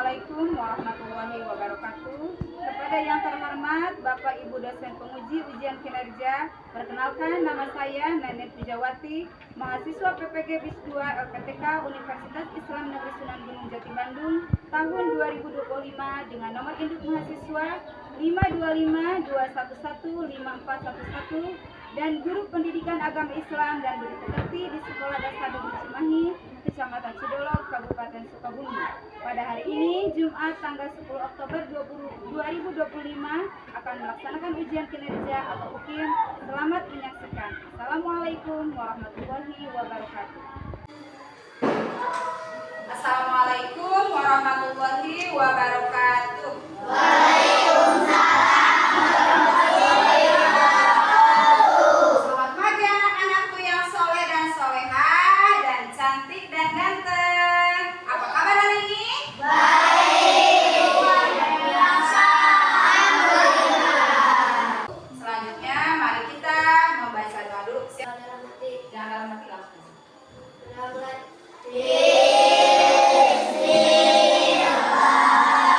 Assalamualaikum warahmatullahi wabarakatuh. Kepada yang terhormat Bapak Ibu dosen penguji ujian kinerja, perkenalkan nama saya Nenek Pujawati, mahasiswa PPG BIS 2 LPTK Universitas Islam Negeri Sunan Gunung Jati Bandung tahun 2025 dengan nomor induk mahasiswa 525211541 dan guru pendidikan agama Islam dan berpekerti di Sekolah Dasar Negeri Cimahi, Kecamatan Cidolog, Kabupaten Sukabumi. Pada hari ini, Jumat tanggal 10 Oktober 2025 akan melaksanakan ujian kinerja atau UKIM. Selamat menyaksikan. Assalamualaikum warahmatullahi wabarakatuh. Assalamualaikum warahmatullahi wabarakatuh. Selamat pagi anak-anakku yang soleh dan solehah dan cantik dan ganteng. Apa kabar hari ini? Selanjutnya mari kita membaca doa dulu. Jangan dalam hati langsung. Bismillah.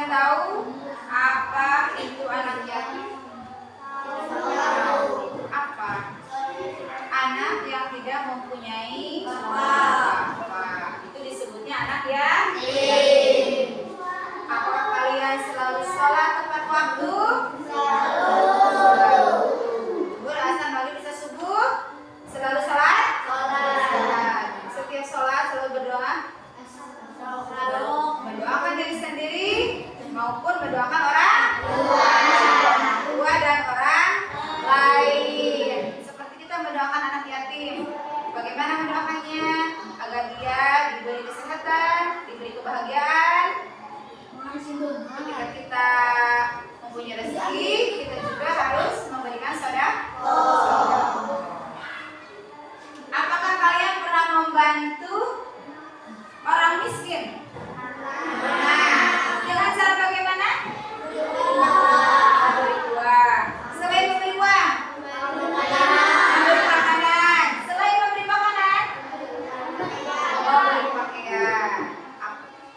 tahu apa itu anak yatim? Apa? Anak yang tidak mempunyai bapak. Itu disebutnya anak yatim. Apakah kalian selalu sholat tepat waktu? Selalu. Azan maghrib bisa subuh? Selalu sholat? Sholat. Setiap sholat selalu berdoa? Mendoakan diri sendiri maupun mendoakan orang tua dan orang lain. Seperti kita mendoakan anak yatim. Bagaimana mendoakannya? Agar dia diberi kesehatan, diberi kebahagiaan. Ketika kita mempunyai rezeki, kita juga harus memberikan sedekah. Apakah kalian pernah membantu orang miskin? Dengan cara bagaimana? Memberi uang. Selain memberi uang, memberi makanan. Selain memberi makanan, memberi pakaian.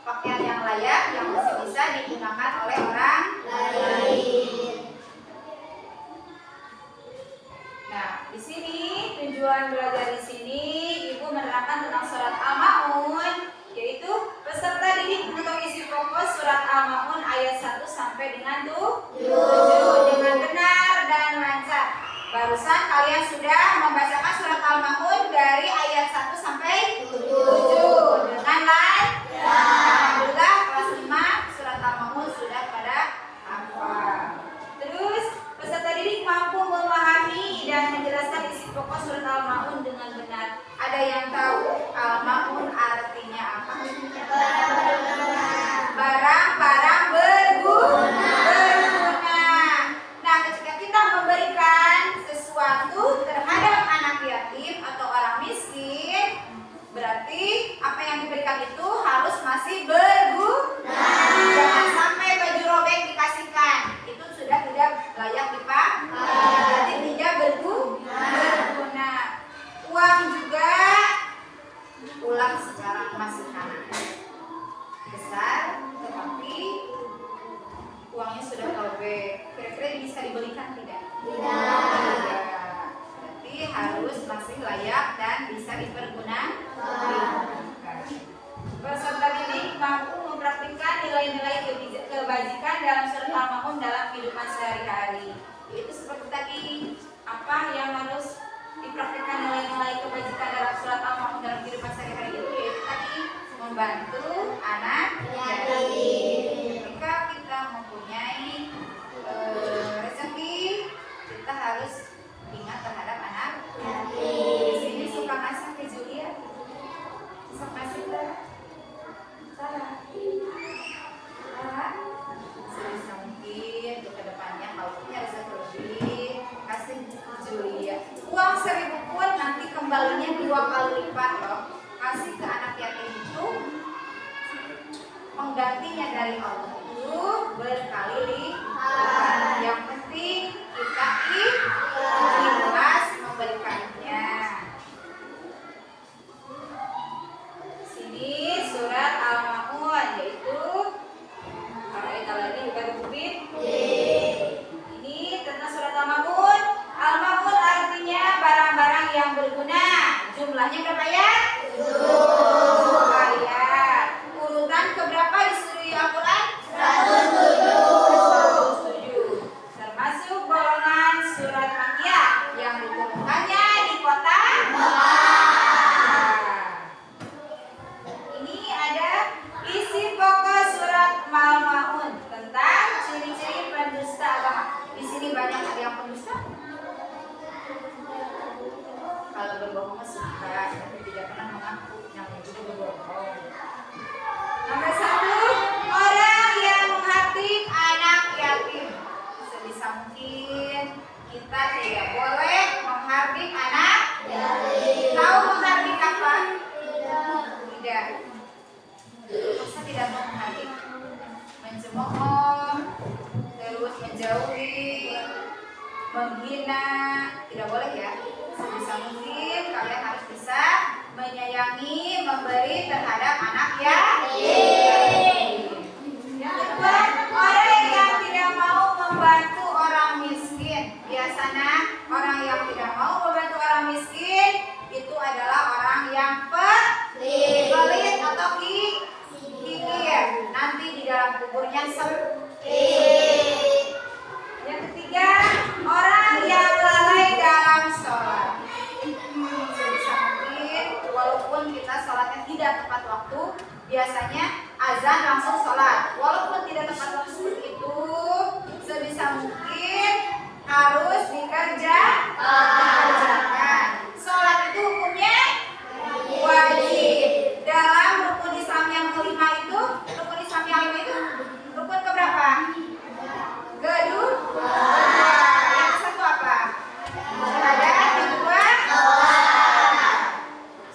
Pakaian yang layak yang masih bisa digunakan oleh orang lain. Nah, di sini tujuan belajar di sini Ibu menerangkan tentang surat Al-Maun, yaitu peserta didik untuk isi pokok surat Al-Maun ayat 1 sampai dengan 7 dengan benar dan lancar. Barusan kalian sudah membacakan surat Al-Maun dari ayat 1 sampai 7 dengan lancar. Alhamdulillah kelas 5 surat Al-Maun sudah pada hafal. Terus peserta didik mampu memahami dan menjelaskan isi pokok surat Al-Maun dengan benar. Ada yang tahu Al-Maun artinya apa? Barang-barang berguna. Nah, ketika kita memberikan sesuatu terhadap anak yatim atau orang miskin, berarti apa yang diberikan itu harus masih berguna. Jangan sampai baju robek dikasihkan, itu sudah tidak layak dipakai. Berarti tidak berguna. Uang juga ulang secara masih anak besar, tetapi uangnya sudah robek. Kira-kira bisa dibelikan tidak? Tidak. Berarti harus masih layak dan bisa dipergunakan. Peserta didik mampu mempraktikkan nilai-nilai kebajikan dalam surat Al-Maun dalam kehidupan sehari-hari. Itu seperti tadi, apa yang harus dipraktikkan nilai-nilai kebajikan dalam surat Al-Maun dalam kehidupan sehari-hari itu, yaitu tadi membantu anak yatim. Ketika kita mempunyai rezeki, kita harus ingat terhadap anak yatim. Di sini suka ngasih ke Julia, suka ngasih ke Sarah. Sebisa mungkin untuk kedepannya kalau punya rezeki lebih, kasih Julia. Uang 1.000 pun nanti kembalinya 2 kali lipat loh. Kasih ke anak yatim itu penggantinya dari Allah itu berkali lipat. Yang penting kita ikhlas memberikannya. Sini surat Al-Maun, yaitu ayat lagi juga rubit. Ini tentang surat Al-Maun. Al-Maun artinya barang-barang yang berguna. Jumlahnya berapa ya? 7 ayat. Urutan keberapa di seluruh Al-Quran? 107. Termasuk golongan surat Makkiyah yang diturunkannya di kota Makkah. Ini ada isi pokok surat Al-Maun tentang ciri-ciri pendusta agama. Di sini banyak yang pendusta. Kalau berbohong suka, tapi tidak pernah mengaku, namanya juga berbohong. Nomor 1, orang yang menghardik anak yatim. Sebisa mungkin kita tidak boleh menghardik anak yatim. Tahu menghardik apa? Tidak. Masa tidak mau menghardik? Mencemooh, terus menjauhi, menghina, tidak boleh ya. Sebisa mungkin kalian harus bisa menyayangi, memberi terhadap anak yatim. Yang kedua, dalam kuburnya sempit. Yang ketiga, orang yang lalai dalam sholat. Sebisa mungkin, walaupun kita sholatnya tidak tepat waktu, biasanya azan langsung sholat. Walaupun tidak tepat waktu seperti itu, sebisa mungkin harus dikerjakan. Sholat itu hukumnya wajib. Dalam rukun Islam yang kelima itu, rukun Islam yang kelima itu rukun keberapa? Kedua. Yang satu apa? Syahadat. Yang kedua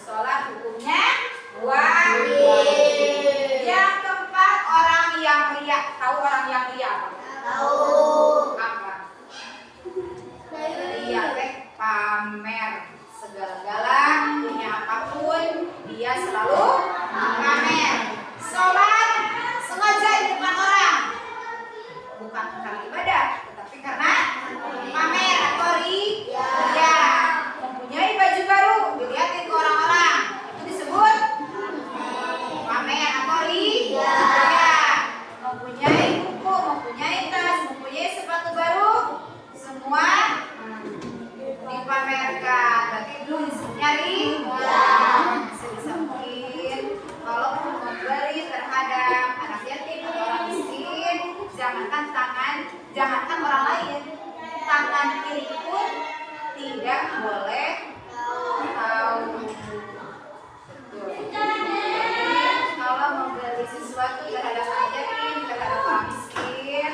sholat hukumnya wajib. Yang keempat, orang yang riya. Tahu orang yang riya apa? Tahu. Apa? Riya teh pamer segala-gala, punya apapun dia selalu pamer. Sholat sengaja di depan orang, bukan karena ibadah, tetapi karena pamer atau riya. Mempunyai baju baru dilihatin ke orang-orang, itu disebut pamer atau riya. Mempunyai buku, mempunyai tas, mempunyai sepatu baru, semua dipamerkan. Berarti itu disebutnya riya. Sebisa mungkin kalaupun memberi terhadap anak yatim atau orang miskin, jangankan orang lain, tangan kiri pun tidak boleh tahu. Jadi kalau memberi sesuatu terhadap anak yatim, terhadap orang miskin,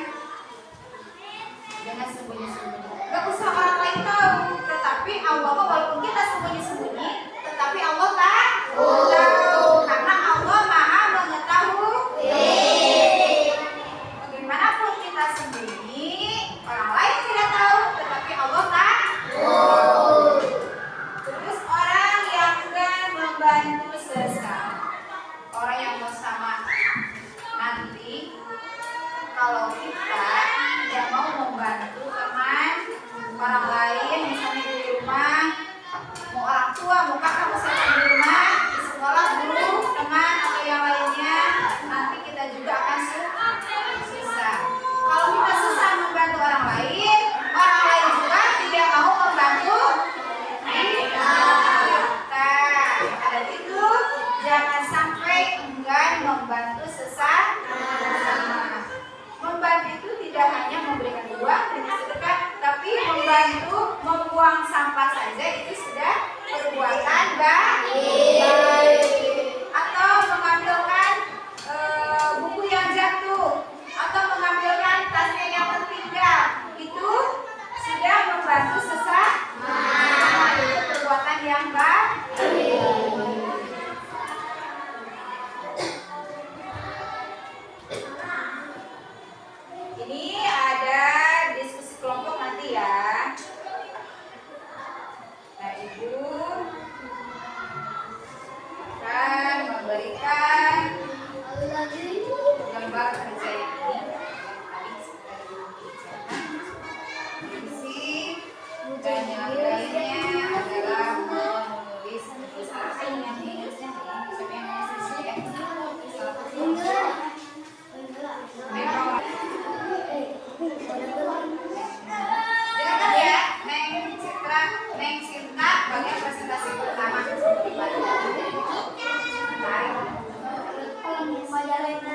jangan sembunyi-sembunyi. Gak usah orang lain tahu, tetapi Allah, walaupun kita sembunyi-sembunyi, tetapi Allah tahu, karena Allah Maha Mengetahui. Bagaimanapun kita sembunyi, orang lain tidak tahu, tetapi Allah tahu. Terus orang yang enggan membantu sesama, orang yang bersama nanti, kalau kita tidak mau membantu teman orang lain, misalnya di rumah, mau orang tua, mau kakak, mau siapa di rumah, di sekolah, guru, teman atau yang lainnya, nanti kita juga akan susah. Kalau kita susah membantu orang lain juga tidak mau membantu kita. Ada itu, jangan sampai enggan membantu sesama. Membantu itu tidak hanya memberikan uang dan sedekah, tapi membantu membuang sampah saja itu sudah perbuatan baik. Atau mengambilkan buku yang jatuh, atau mengambilkan tasnya yang tertinggal, itu sudah membantu sesama. Itu perbuatan yang baik. Ini ada diskusi kelompok nanti ya. Nah, Ibu akan memberikan gambar kerja ini. Isi dan yang lainnya adalah menulis tulisan yang Inggrisnya siapa yang menulis ya? Dengarkan ya, Neng Sinta bagian presentasi pertama. Kalau majalah itu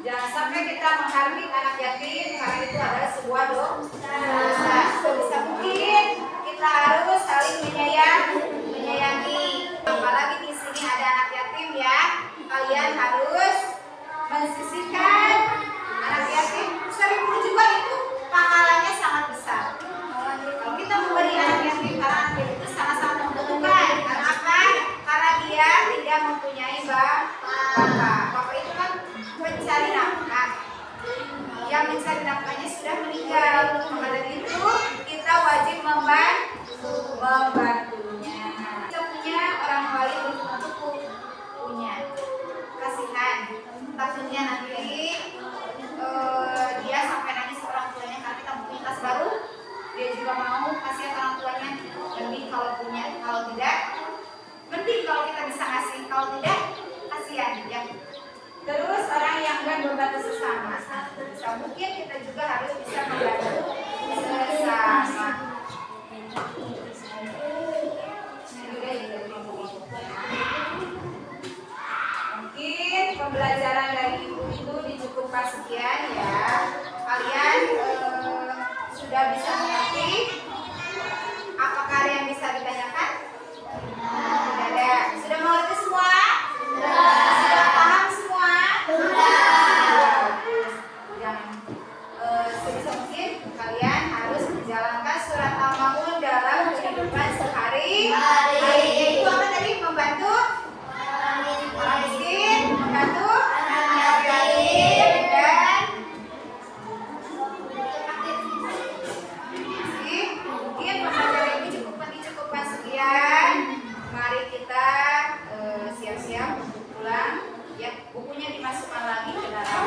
Jangan sampai kita menghardik anak yatim karena itu adalah sebuah dosa. Sebisa mungkin kita harus saling menyayangi. Apalagi di sini ada anak yatim ya, kalian harus mensisihkan anak yatim. 1000 juga itu pahalanya sangat besar. Kalau kita memberi anak yatim, karena anak yatim itu sangat-sangat membutuhkan. Karena apa? Karena dia tidak mempunyai bapak. Bapak itu kan mencari nafkah. Yang mencari nafkahnya sudah meninggal. Maka dari itu kita wajib membantunya. Kita punya orang tua yang untuk punya kasihan. Takutnya nanti dia sampai nangis orang tuanya karena kita punya tas baru. Dia juga mau kasih orang tuanya. Mending kalau punya, kalau tidak, mending kalau kita bisa kasih, kalau tidak kasihan ya. Terus orang yang enggan membantu sesama, bisa mungkin kita juga harus bisa membantu sesama. Mungkin pembelajaran dari ibu itu dicukupkan sekian ya. Kalian sudah bisa mengerti? Apakah ada yang bisa ditanyakan? Tidak ada. Sudah mengerti semua? Sudah paham semua? Sebisa mungkin kalian harus menjalankan surat Al-Maun dalam kehidupan sehari-hari. Itu apa tadi? Membantu orang miskin, membantu anak yatim, dan mungkin pembelajaran ini dicukupkan sekian. Mari kita siap-siap untuk pulang ya. Bukunya dimasukkan lagi ke dalam